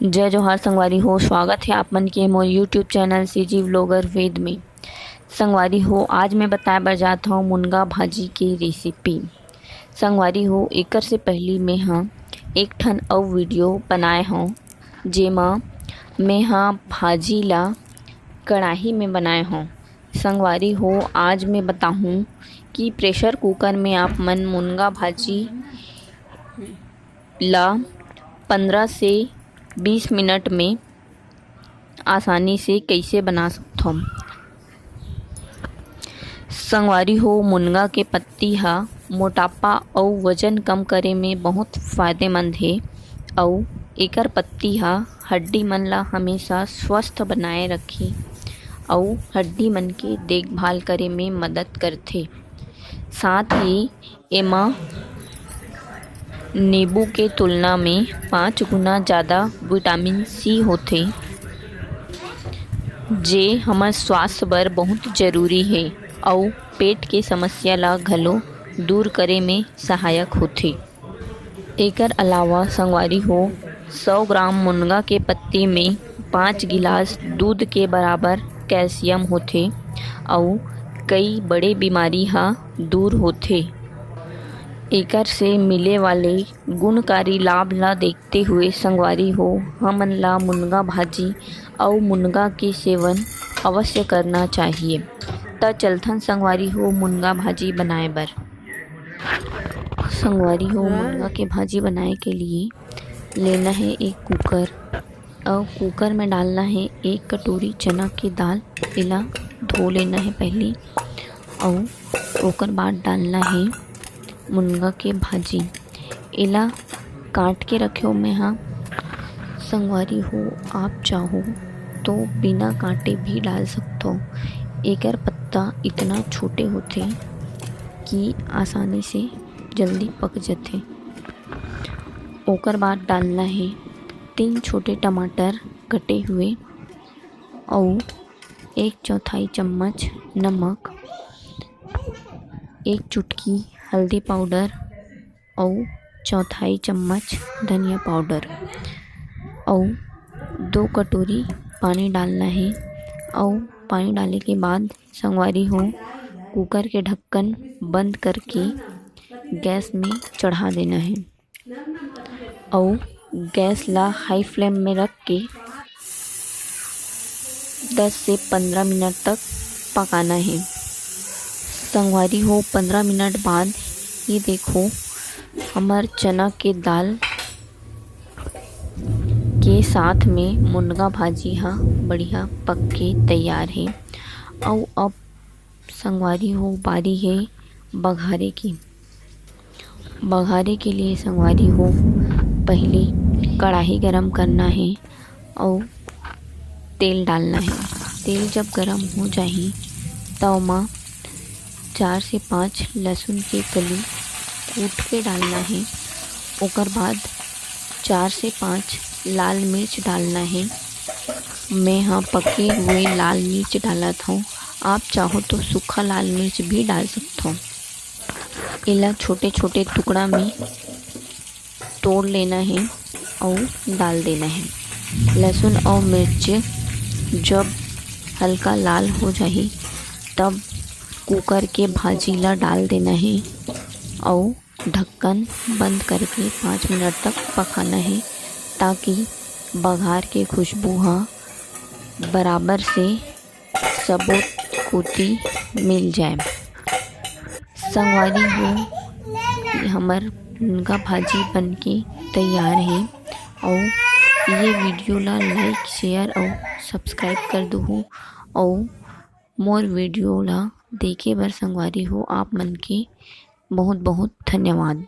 जय जोहार संगवारी हो। स्वागत है आप मन के मोर यूट्यूब चैनल सीजी व्लॉगर वेद में। संगवारी हो, आज मैं बताए बर जात हूँ मुनगा भाजी की रेसिपी। संगवारी हो, एकर से पहले मैं एक ठन अउ वीडियो बनाए हूँ जेमा मैं भाजी ला कढ़ाई में बनाए हूँ। संगवारी हो, आज मैं बताऊँ कि प्रेशर कुकर में आप मन मुनगा भाजी ला 15 से 20 मिनट में आसानी से कइसे बना सकथो। संगवारी हो, मुनगा के पत्ती हा मोटापा अउ वजन कम करे में बहुत फायदेमंद हे अउ एकर पत्ती हा हड्डी मन ला हमेशा स्वस्थ बनाए रखे अउ हड्डी मन के देखभाल करे में मदद करथे। साथ ही एमा नींबू के तुलना में 5 गुना ज़्यादा विटामिन सी होथे, जे हमर स्वास्थ्य बर बहुत जरूरी हे अउ पेट के समस्या ला घलो दूर करे में सहायक होथे। एकर अलावा संगवारी हो, 100 ग्राम मुनगा के पत्ती में 5 गिलास दूध के बराबर कैल्शियम होथे अउ कई बड़े बीमारी हा दूर होथे। एकर से मिले वाले गुणकारी लाभ ला देखते हुए संगवारी हो, हमन ला मुनगा भाजी अउ मुनगा के सेवन अवश्य करना चाहिए। त चलथन संगवारी हो मुनगा भाजी बनाए बर। संगवारी हो, मुनगा के भाजी बनाए के लिए लेना है एक कुकर और कुकर में डालना है 1 कटोरी चना की दाल। इला धो लेना है पहले और ओकर बाद डालना है मुनगा के भाजी। इला काट के रखे मैं संगवारी हो, आप चाहो तो बिना काटे भी डाल सकते हो। एकर पत्ता इतना छोटे होते कि आसानी से जल्दी पक जाते। ओकर बाद डालना है 3 छोटे टमाटर कटे हुए और 1/4 चम्मच नमक, 1 चुटकी हल्दी पाउडर और 1/4 चम्मच धनिया पाउडर और 2 कटोरी पानी डालना है। और पानी डालने के बाद संगवारी हो, कुकर के ढक्कन बंद करके गैस में चढ़ा देना है और गैस ला हाई फ्लेम में रख के 10 से 15 मिनट तक पकाना है। संगवारी हो, 15 मिनट बाद ये देखो हमार चना के दाल के साथ में मुनगा भाजी बढ़िया पक के तैयार है। और अब संगवारी हो, बारी है बघारे की। बघारे के लिए संगवारी हो, पहले कढ़ाई गरम करना है और तेल डालना है। तेल जब गरम हो जाए तो ओमा 4 से 5 लहसुन के कली कूट के डालना है। ओकर बाद 4 से 5 लाल मिर्च डालना है। मैं पके हुए लाल मिर्च डालत हूँ, आप चाहो तो सूखा लाल मिर्च भी डाल सकते हो। इला छोटे छोटे टुकड़ा में तोड़ लेना है और डाल देना है। लहसुन और मिर्च जब हल्का लाल हो जाए तब कुकर के भाजी ला डाल देना है और ढक्कन बंद करके 5 मिनट तक पकाना है, ताकि बघार के खुशबू बराबर से सबो कोती मिल जाए। संगवारी हो, हमार मुनगा भाजी बनके तैयार है और ये वीडियो ला लाइक शेयर और सब्सक्राइब कर दो और मोर वीडियो ला देखे बर संगवारी हो आप मन के बहुत बहुत धन्यवाद।